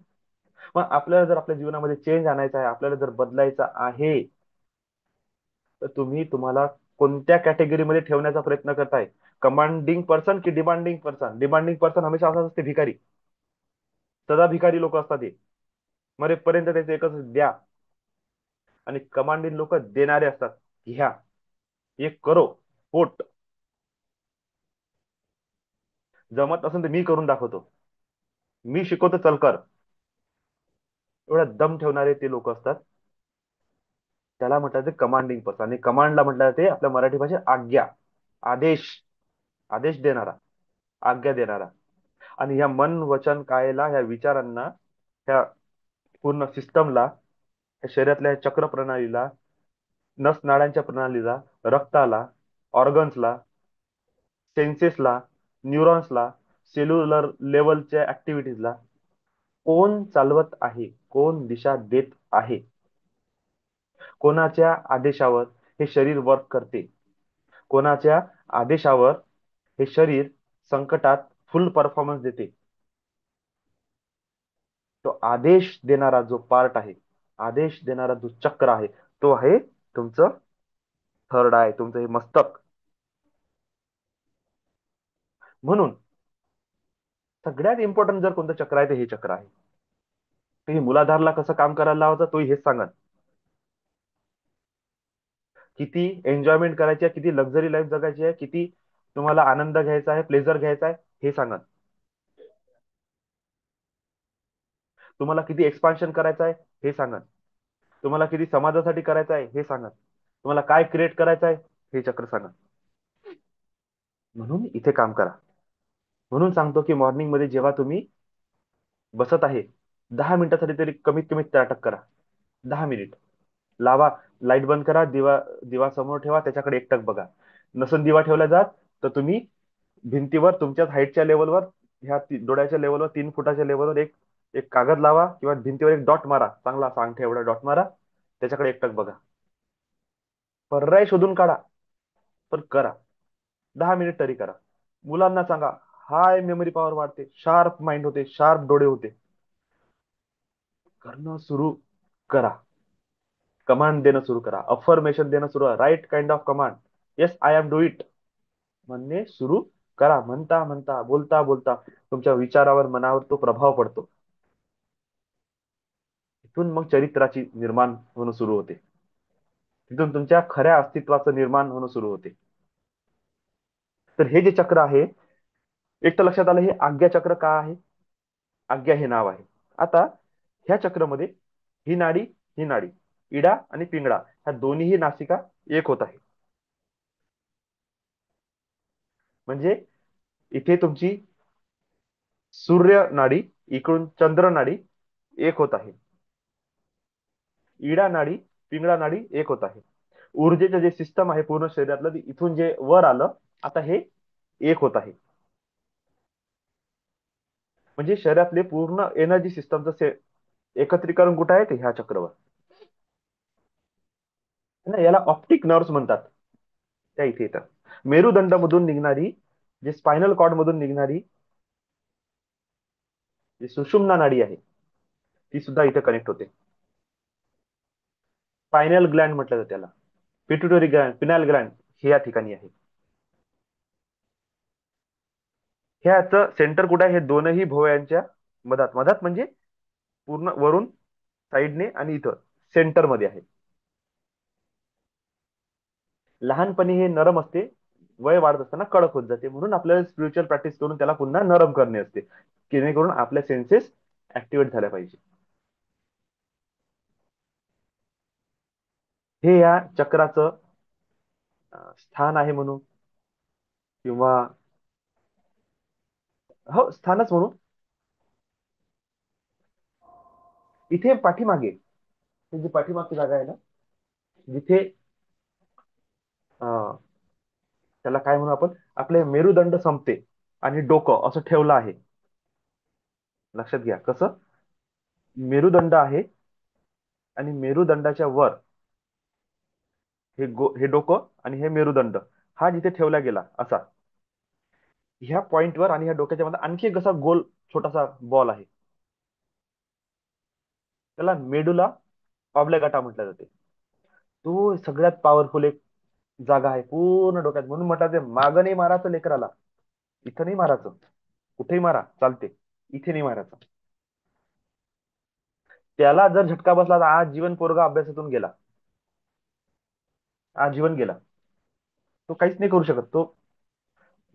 मग आपल्याला जर आपल्या जीवनामध्ये चेंज आणायचा आहे, आपल्याला जर बदलायचं आहे, तर तुम्ही तुम्हाला कोणत्या कॅटेगरीमध्ये ठेवण्याचा प्रयत्न करताय? कमांडिंग पर्सन की डिमांडिंग पर्सन? डिमांडिंग पर्सन हमेशा असंच असते, भिकारी. सदा भिकारी लोक असतात ते. मरेपर्यंत त्याचं एकच, द्या. आणि कमांडिंग लोक देणारे असतात. घ्या, हे करो, पोट. जमत असेल तर मी करून दाखवतो, मी शिकवतो, चल कर. एवढा दम ठेवणारे ते लोक असतात. त्याला म्हटलं ते कमांडिंग पर्सन. आणि कमांडला म्हटलं ते आपल्या मराठी भाषेत आज्ञा, आदेश, आदेश देणारा, आज्ञा देणारा. आणि ह्या मन वचन कायला, ह्या विचारांना, ह्या पूर्ण सिस्टमला, ह्या शरीरातल्या ह्या चक्र प्रणालीला, नस नाड्यांच्या प्रणालीला, रक्ताला, ऑर्गन्सला, सेन्सेसला, न्यूरॉन्सला, सेल्युलर लेवलच्या ऍक्टिव्हिटीजला कोण चालवत आहे, कोण दिशा देत आहे, कोणाच्या आदेशावर हे शरीर वर्क करते, कोणाच्या आदेशावर हे शरीर संकटात फुल परफॉर्मन्स देते? तो आदेश देणारा जो पार्ट आहे, आदेश देणारा जो चक्र आहे, तो आहे तुमचं थर्ड आय, तुमचं हे मस्तक. म्हणून सगळ्यात इम्पॉर्टंट जर कोणतं चक्र आहे, तर हे चक्र आहे. तुम्ही मुलाधारला कसं काम करायला लावायचं, तोही हेच सांगा. किती एन्जॉयमेंट करायची आहे, किती लक्झरी लाईफ जगायची आहे, किती तुम्हाला आनंद घ्यायचा आहे, प्लेजर घ्यायचा आहे, हे सांगा. तुम्हाला किती एक्सपान्शन करायचं आहे, हे सांगा. तुम्हाला किती समाजासाठी करायचं आहे, हे सांगा. तुम्हाला काय क्रिएट करायचं आहे, हे चक्र सांगा. म्हणून इथे काम करा. म्हणून सांगतो की मॉर्निंग मध्ये जेव्हा तुम्ही बसत आहे, 10 मिनिटासाठी तरी कमीत कमी नाटक करा. 10 मिनिट लावा, लाईट बंद करा, दिवा दिवा समोर ठेवा, त्याच्याकडे एकटक बघा. नसून दिवा ठेवला जात, तर तुम्ही भिंतीवर तुमच्याच हाईटच्या लेवलवर, ह्या डोळ्याच्या लेवलवर, 3 फुटाच्या लेवलवर एक एक कागद लावा, किंवा भिंतीवर एक डॉट मारा, चांगला सांगठे एवढा डॉट मारा, त्याच्याकडे एकटक बघा. पर्याय शोधून काढा, पण करा. 10 मिनिट तरी करा. मुलांना सांगा, हाय मेमरी पॉवर वाढते, शार्प माइंड होते, शार्प डोळे होते. करणं सुरू करा. कमांड देणं सुरू करा, अफर्मेशन देणं सुरू करा, right kind of command. Yes I am do it म्हणणे सुरू करा. म्हणता म्हणता, बोलता बोलता तुमच्या विचारावर, मनावर तो प्रभाव पडतो. इथून मग चरित्राची निर्माण होणं सुरू होते. तिथून तुमच्या खऱ्या अस्तित्वाचं निर्माण होणं सुरू होते. तर हे जे चक्र आहे, एक तर लक्षात आलं हे आज्ञा चक्र का आहे. आज्ञा हे नाव आहे. आता ह्या चक्रमध्ये ही नाडी, ही नाडी, इडा आणि पिंगळा ह्या दोन्हीही नासिका एक होत आहे. म्हणजे इथे तुमची सूर्य नाडी इकडून चंद्र नाडी एक होत आहे. इडा नाडी, पिंगळा नाडी एक होत आहे. ऊर्जेचं जे सिस्टम आहे पूर्ण शरीरातलं इथून जे वर आलं, आता हे एक होत आहे. म्हणजे शरीरातले पूर्ण एनर्जी सिस्टमचं एकत्रीकरण कुठं आहे ते ह्या चक्रवर. याला ऑप्टिक नर्व्स म्हणतात. त्या इथे येतात. मेरुदंड मधून निघणारी, जे स्पायनल कॉर्ड मधून निघणारी जी सुषुम्ना नाडी आहे, ती सुद्धा इथे कनेक्ट होते. स्पायनल ग्लँड म्हटलं जातं त्याला. पिट्युटरी ग्लँड, पिनॅल ग्लँड हे या ठिकाणी आहे. ह्याचं सेंटर कुठे आहे? हे दोनही भोवयांच्या मधात. मधात म्हणजे पूर्ण वरून, साईडने आणि इथं सेंटर मध्ये आहे. लहानपणी हे नरम असते, वय वाढत असताना कडक होत जाते. म्हणून आपल्याला स्पिरिच्युअल प्रॅक्टिस करून त्याला पुन्हा नरम करणे असते, जेणेकरून आपल्या सेन्सेस ऍक्टिव्हेट झाल्या पाहिजे. हे या चक्राचं स्थान आहे म्हणून, किंवा हो स्थानच म्हणून. इथे पाठीमागे, ही जी पाठीमागची जागा आहे ना, जिथे अं, त्याला काय म्हणू आपण, आपले मेरुदंड संपते आणि डोकं असं ठेवलं आहे. लक्षात घ्या कसं. मेरुदंड आहे आणि मेरुदंडाच्या वर हे डोकं आणि हे मेरुदंड हा जिथे ठेवला गेला असा, ह्या पॉइंटवर आणि ह्या डोक्याच्या मध्ये आणखी एक असा गोल छोटासा बॉल आहे. त्याला मेडुला ऑब्लेगाटा म्हटलं जाते. तो सगळ्यात पॉवरफुल एक जागा आहे पूर्ण डोक्यात. म्हणून म्हटलं ते मागं नाही मारायचं लेकराला, इथं नाही मारायचं. कुठेही मारा चालते, इथे नाही मारायचं. त्याला जर झटका बसला तर आज जीवन पोरगा अभ्यासातून गेला, आज जीवन गेला. तो काहीच नाही करू शकत. तो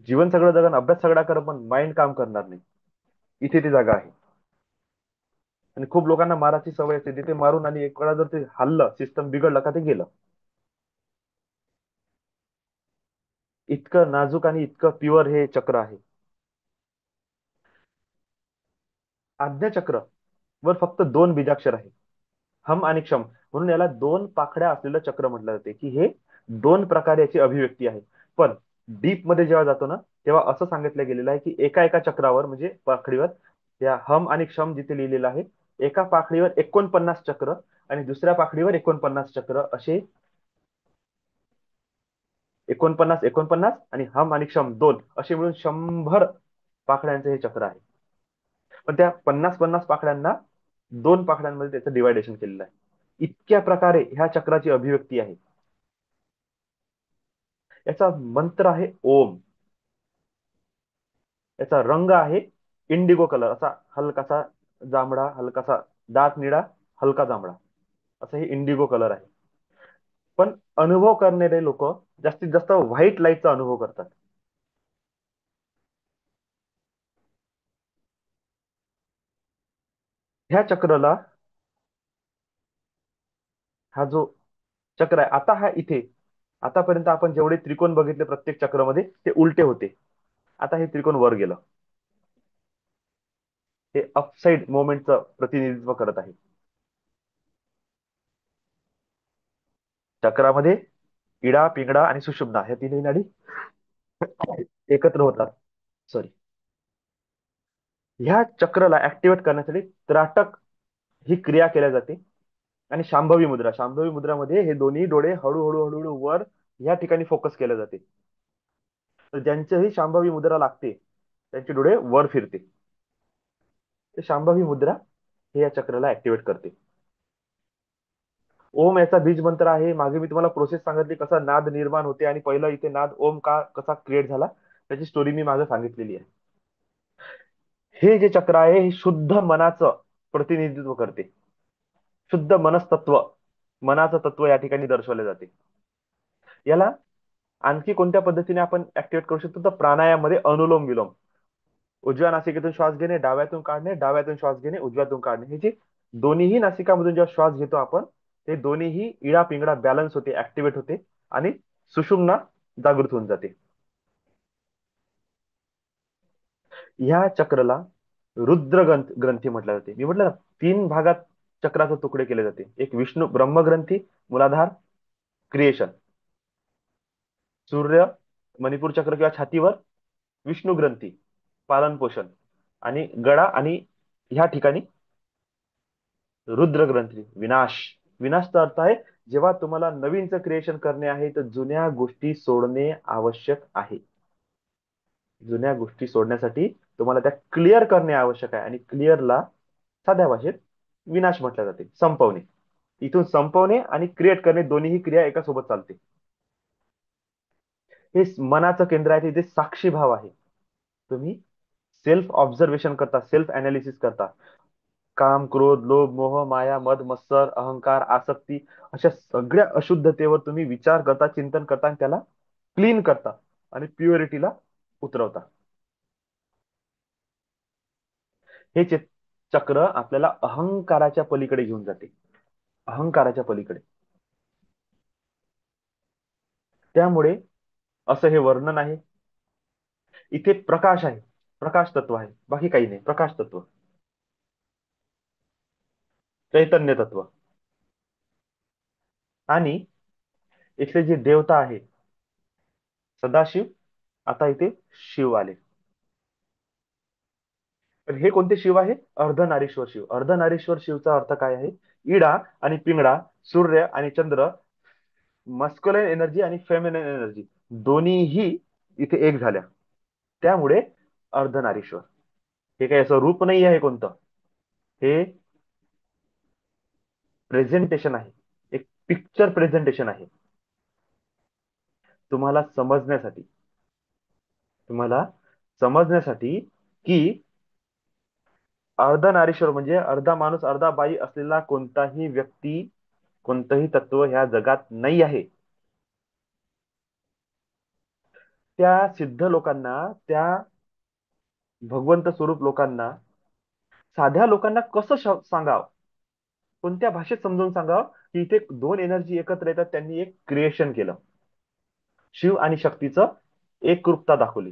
जीवन सगळं जगन, अभ्यास सगळा कर, पण माइंड काम करणार नाही. इथे ती जागा आहे. आणि खूप लोकांना माराची सवय असते, तिथे मारून आणि एक वेळा जर ते हल्लं, सिस्टम बिघडलं का ते गेलं. इतकं नाजूक आणि इतकं प्युअर हे चक्र आहे. आज्ञाचक्र वर फक्त दोन बीजाक्षर आहे, हम आणि क्षम. म्हणून याला दोन पाकड्या असलेलं चक्र म्हटलं जाते, की हे दोन प्रकारे याची अभिव्यक्ती आहे. पण डीप मध्ये जेव्हा जातो ना, तेव्हा असं सांगितलं गेलेलं आहे की एका एका चक्रावर, म्हणजे पाखडीवर, या हम आणि क्षम जिथे लिहिलेलं आहे, एका पाखडीवर 49 चक्र आणि दुसऱ्या पाखडीवर 49 चक्र असे, 49 49 आणि हम आणि क्षम दोन असे मिळून 100 पाकड्यांचं हे चक्र आहे. पण त्या 50 पाकड्यांना दोन पाकड्यांमध्ये त्याचं डिवायडेशन केलेलं आहे. इतक्या प्रकारे ह्या चक्राची अभिव्यक्ती आहे. याचा मंत्र आहे ओम. याचा रंग आहे इंडिगो कलर, असा हलकासा जांभळा, हलकासा दाट निळा, हलका जांभळा, असं हे इंडिगो कलर आहे. पण अनुभव करणारे लोक जास्तीत जास्त व्हाईट लाईटचा अनुभव करतात. ह्या चक्राला, हा जो चक्र आहे आता, हा इथे आतापर्यंत आपण जेवढे त्रिकोण बघितले प्रत्येक चक्रामध्ये ते उलटे होते. आता हे त्रिकोण वर गेलं. हे अपसाइड मोमेंटचं प्रतिनिधित्व करत आहे. चक्रामध्ये इडा, पिंगळा आणि सुषुम्ना ह्या तीनही नाडी एकत्र होतात. सॉरी. ह्या चक्राला ऍक्टिव्हेट करण्यासाठी त्राटक ही क्रिया केल्या जाते. आणि शांभवी मुद्रा, शांभवी मुद्रामध्ये हे दोन्ही डोळे हळूहळू हळूहळू वर या ठिकाणी फोकस केले जाते. तर ज्यांच्याही शांभवी मुद्रा लागते त्यांचे डोळे वर फिरते. तर शांभवी मुद्रा हे या चक्राला ऍक्टिव्हेट करते. ओम याचा बीज मंत्र आहे. मागे मी तुम्हाला प्रोसेस सांगितली कसा नाद निर्माण होते आणि पहिला इथे नाद ओम का कसा क्रिएट झाला, त्याची स्टोरी मी मागे सांगितलेली आहे. हे जे चक्र आहे हे शुद्ध मनाचं प्रतिनिधित्व करते. शुद्ध मनस्तत्व मनाचं तत्व या ठिकाणी दर्शवले जाते. याला आणखी कोणत्या पद्धतीने आपण ऍक्टिव्हेट करू शकतो, तर प्राणायाममध्ये अनुलोम विलोम. उजव्या नासिकेतून श्वास घेणे, डाव्यातून काढणे, डाव्यातून श्वास घेणे, उजव्यातून काढणे. हे जे दोन्हीही नासिकामधून जेव्हा श्वास घेतो आपण, ते दोन्हीही इडा पिंगळा बॅलन्स होते, ऍक्टिव्हेट होते आणि सुषुम्ना जागृत होऊन जाते. ह्या चक्रला रुद्र ग्रंथी म्हटलं जाते. मी म्हटलं ना, 3 भागात चक्राचे तुकडे केले जाते. एक विष्णू ब्रह्मग्रंथी, मूलाधार, क्रिएशन. सूर्य मणिपूर चक्र किंवा छातीवर, विष्णू ग्रंथी, पालन पोषण, आणि गळा आणि ह्या ठिकाणी रुद्र ग्रंथी, विनाश. विनाशचा अर्थ आहे, जेव्हा तुम्हाला नवीनचं क्रिएशन करणे आहे तर जुन्या गोष्टी सोडणे आवश्यक आहे. जुन्या गोष्टी सोडण्यासाठी तुम्हाला त्या क्लिअर करणे आवश्यक आहे, आणि क्लिअरला साध्या भाषेत विनाश म्हटलं जाते, संपवणे. इथून संपवणे आणि क्रिएट करणे दोन्ही क्रिया एका सोबत चालते. हे मनाचं केंद्र आहे, तिथे साक्षी भाव आहे. तुम्ही सेल्फ ऑब्झर्वेशन करता, सेल्फ अनालिसिस करता. काम, क्रोध, लोभ, मोह, माया, मद, मत्सर, अहंकार, आसक्ती, अशा सगळ्या अशुद्धतेवर तुम्ही विचार करता, चिंतन करता, आणि त्याला क्लीन करता आणि प्युरिटीला उतरवता. हे चक्र आपल्याला अहंकाराच्या पलीकडे घेऊन जाते, अहंकाराच्या पलीकडे. त्यामुळे असं हे वर्णन आहे. इथे प्रकाश आहे, प्रकाश तत्व आहे, बाकी काही नाही. प्रकाश तत्व, चैतन्य तत्व. आणि इथले जे देवता आहे सदाशिव, आता इथे शिव आले. तर हे कोणते शिव आहे? अर्धनारीश्वर शिव. अर्धनारीश्वर शिवचा अर्थ काय आहे? इडा आणि पिंगळा, सूर्य आणि चंद्र, मस्क्युलिन एनर्जी आणि फेमिनिन एनर्जी दोन्हीही इथे एक झाल्या. त्यामुळे अर्धनारीश्वर. हे काही असं रूप नाही आहे कोणतं, हे प्रेझेंटेशन आहे, एक पिक्चर प्रेझेंटेशन आहे. तुम्हाला समजण्यासाठी, तुम्हाला समजण्यासाठी की अर्धनारीश्वर म्हणजे अर्धा माणूस अर्धा बाई असलेला कोणताही व्यक्ती, कोणतंही तत्व ह्या जगात नाही आहे. त्या सिद्ध लोकांना, त्या भगवंत स्वरूप लोकांना, साध्या लोकांना कसं सांगावं, कोणत्या भाषेत समजून सांगावं, की इथे दोन एनर्जी एकत्र येतात, त्यांनी एक क्रिएशन केलं. शिव आणि शक्तीचं एकरूपता दाखवली.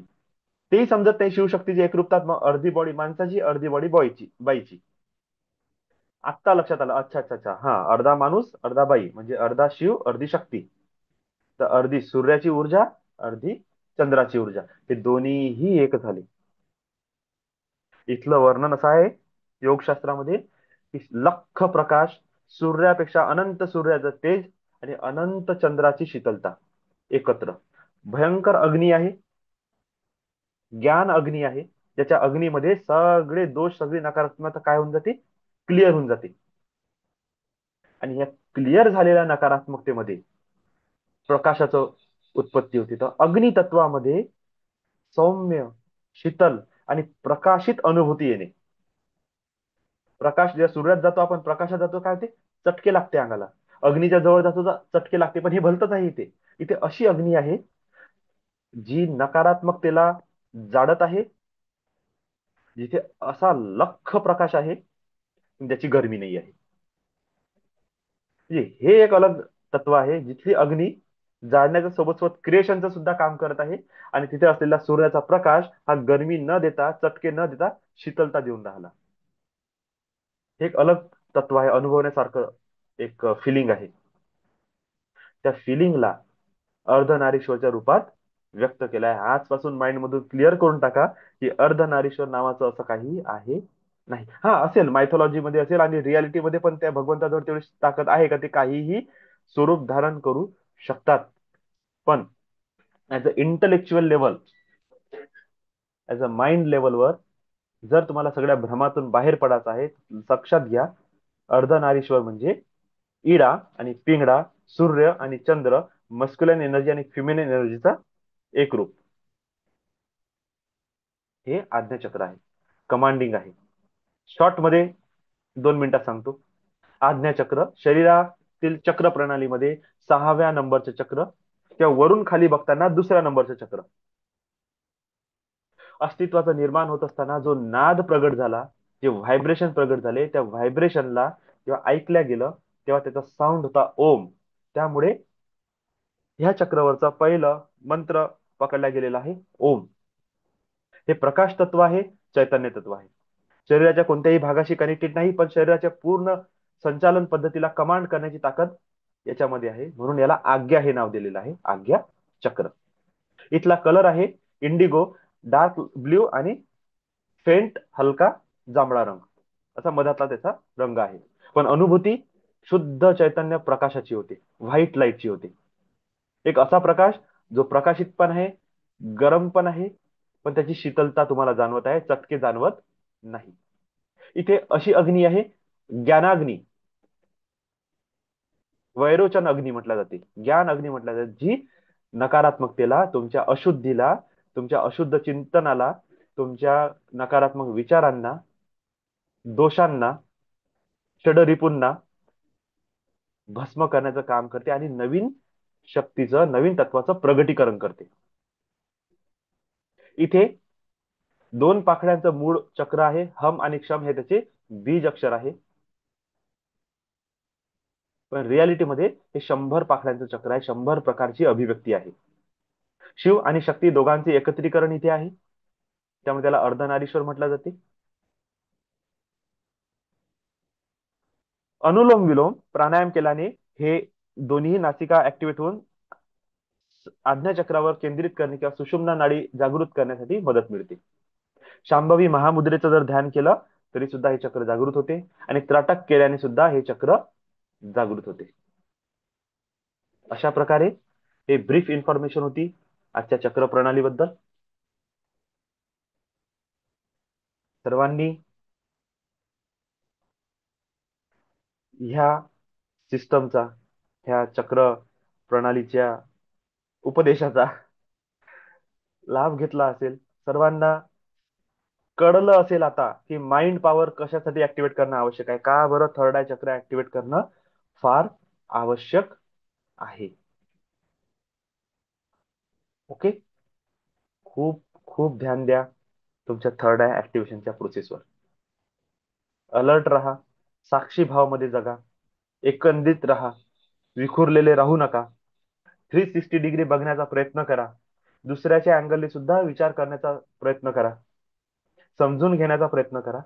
तेही समजत नाही शिवशक्तीची एकरूपतात. मग अर्धी बॉडी माणसाची, अर्धी बॉडी बाईची. आत्ता लक्षात आलं. अच्छा अच्छा अच्छा, हा, अर्धा माणूस अर्धा बाई म्हणजे अर्धा शिव अर्धी शक्ती. तर अर्धी सूर्याची ऊर्जा, अर्धी चंद्राची ऊर्जा, हे दोन्हीही एक झाले. इथलं वर्णन असं आहे योगशास्त्रामध्ये, की लख प्रकाश, सूर्यापेक्षा अनंत सूर्याचं तेज आणि अनंत चंद्राची शीतलता एकत्र. भयंकर अग्नी आहे, ज्ञान अग्नी आहे, ज्याच्या अग्नीमध्ये सगळे दोष, सगळी नकारात्मकता काय होऊन जाते? क्लिअर होऊन जाते. आणि या क्लिअर झालेल्या नकारात्मकतेमध्ये प्रकाशाचं उत्पत्ती होती. तर अग्नी तत्वामध्ये सौम्य, शीतल आणि प्रकाशित अनुभूती येणे. प्रकाश जेव्हा सूर्यात जातो आपण, प्रकाशात जातो, काय होते? चटके लागते अंगाला. अग्नीच्या जवळ जातो तर चटके लागते. पण हे भलतच आहे. इथे इथे अशी अग्नी आहे जी नकारात्मकतेला जाळत आहे, जिथे असा लख प्रकाश आहे ज्याची गरमी नाही आहे. म्हणजे हे एक अलग तत्व आहे, जिथली अग्नी जाळण्याच्या सोबत सोबत क्रिएशनचं सुद्धा काम करत आहे. आणि तिथे असलेला सूर्याचा प्रकाश हा गरमी न देता, चटके न देता, शीतलता देऊन राहिला. हे एक अलग तत्व आहे, अनुभवण्यासारखं एक फिलिंग आहे. त्या फिलिंगला अर्धनारीश्वरच्या रूपात व्यक्त केलाय. आजपासून माइंड मधून क्लिअर करून टाका की अर्धनारीश्वर नावाचं असं काही आहे नाही. हा, असेल मायथॉलॉजी मध्ये असेल, आणि रियालिटी मध्ये पण त्या भगवंताजवळ तेवढी ताकद आहे का ते काहीही स्वरूप धारण करू शकतात. पण as a intellectual level, as a mind लेवलवर, जर तुम्हाला सगळ्या भ्रमातून बाहेर पडायचं आहे, लक्षात घ्या, अर्धनारीश्वर म्हणजे इडा आणि पिंगळा, सूर्य आणि चंद्र, मस्क्युलिन एनर्जी आणि फिमेनिन एनर्जीचा एक रूप. हे आज्ञाचक्र आहे, कमांडिंग आहे. शॉर्ट मध्ये 2 मिनिटात सांगतो. आज्ञाचक्र शरीरा तील चक्र प्रणालीमध्ये 6व्या नंबरचे चक्र किंवा वरून खाली बघताना दुसऱ्या नंबरचे चक्र अस्तित्वाचा निर्माण होत असताना जो नाद प्रगट झाला, जे व्हायब्रेशन प्रगट झाले, त्या व्हायब्रेशनला जेव्हा ऐकल्या गेलं तेव्हा त्याचा साऊंड होता ओम. त्यामुळे ह्या चक्रवरचा पहिलं मंत्र पकडला गेलेला आहे ओम. हे प्रकाश तत्व आहे, चैतन्य तत्व आहे. शरीराच्या कोणत्याही भागाशी कनेक्टेड नाही, पण शरीराच्या पूर्ण संचालन पद्धतीला कमांड करण्याची ताकद याच्यामध्ये आहे. म्हणून याला आज्ञा हे नाव दिलेलं आहे, आज्ञा चक्र. इथला कलर आहे इंडिगो, डार्क ब्ल्यू आणि फेंट हलका जांभळा रंग, असा मधातला त्याचा रंग आहे. पण अनुभूती शुद्ध चैतन्य प्रकाशाची होते, व्हाईट लाईटची होते. एक असा प्रकाश जो प्रकाशित पण आहे, गरम पण आहे, पण त्याची शीतलता तुम्हाला जाणवत आहे, चटके जाणवत नाही. इथे अशी अग्नी आहे, ज्ञानाग्नी, वैरोचन अग्नी म्हटल्या जाते, ज्ञान अग्नी म्हटल्या जाते, जी नकारात्मकतेला, तुमच्या अशुद्धीला, तुमच्या अशुद्ध चिंतनाला, तुमच्या नकारात्मक विचारांना, दोषांना, षडरिपूंना भस्म करण्याचं काम करते आणि नवीन शक्तीचं, नवीन तत्वाचं प्रगटीकरण करते. इथे दोन पाकळ्यांचं मूळ चक्र आहे, हम आणि क्षम हे त्याचे बीज अक्षर आहे. पण रियालिटीमध्ये हे 100 पाकळ्यांचं चक्र आहे, 100 प्रकारची अभिव्यक्ती आहे. शिव आणि शक्ती दोघांचे एकत्रीकरण इथे आहे, त्यामुळे त्याला अर्धनारीश्वर म्हटलं जाते. अनुलोम विलोम प्राणायाम केल्याने हे दोन्ही नासिका ऍक्टिव्हेट होऊन आज्ञाचक्रावर केंद्रित करणे किंवा सुषुम्ना नाडी जागृत करण्यासाठी मदत मिळते. शांभवी महामुद्रेचं जर ध्यान केलं तरी सुद्धा हे चक्र जागृत होते, आणि त्राटक केल्याने सुद्धा हे चक्र जागृत होते. अशा प्रकारे हे ब्रीफ इन्फॉर्मेशन होती आजच्या चक्र प्रणालीबद्दल. सर्वांनी ह्या सिस्टमचा, ह्या चक्र प्रणालीच्या उपदेशाचा लाभ घेतला असेल. सर्वांना कळलं असेल आता की माइंड पॉवर कशासाठी ऍक्टिव्हेट करणं आवश्यक आहे, का बरं थर्ड आय चक्र ऍक्टिव्हेट करणं फार आवश्यक आहे. ओके, खूप खूप ध्यान द्या तुमच्या थर्ड आय ऍक्टिव्हेशनच्या प्रोसेसवर. अलर्ट राहा, साक्षी भावामध्ये जगा, एकंदित राहा, विखुरलेले राहू नका. 360 डिग्री बघण्याचा प्रयत्न करा, दुसऱ्याच्या अँगलने सुद्धा विचार करण्याचा प्रयत्न करा, समजून घेण्याचा प्रयत्न करा,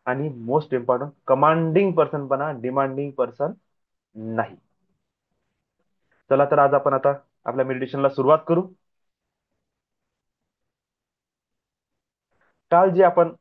आणि मोस्ट इम्पॉर्टंट, कमांडिंग पर्सन बना, डिमांडिंग पर्सन नाही. चला तर आज आपण आता आपल्या मेडिटेशनला सुरुवात करू. काल जे आपण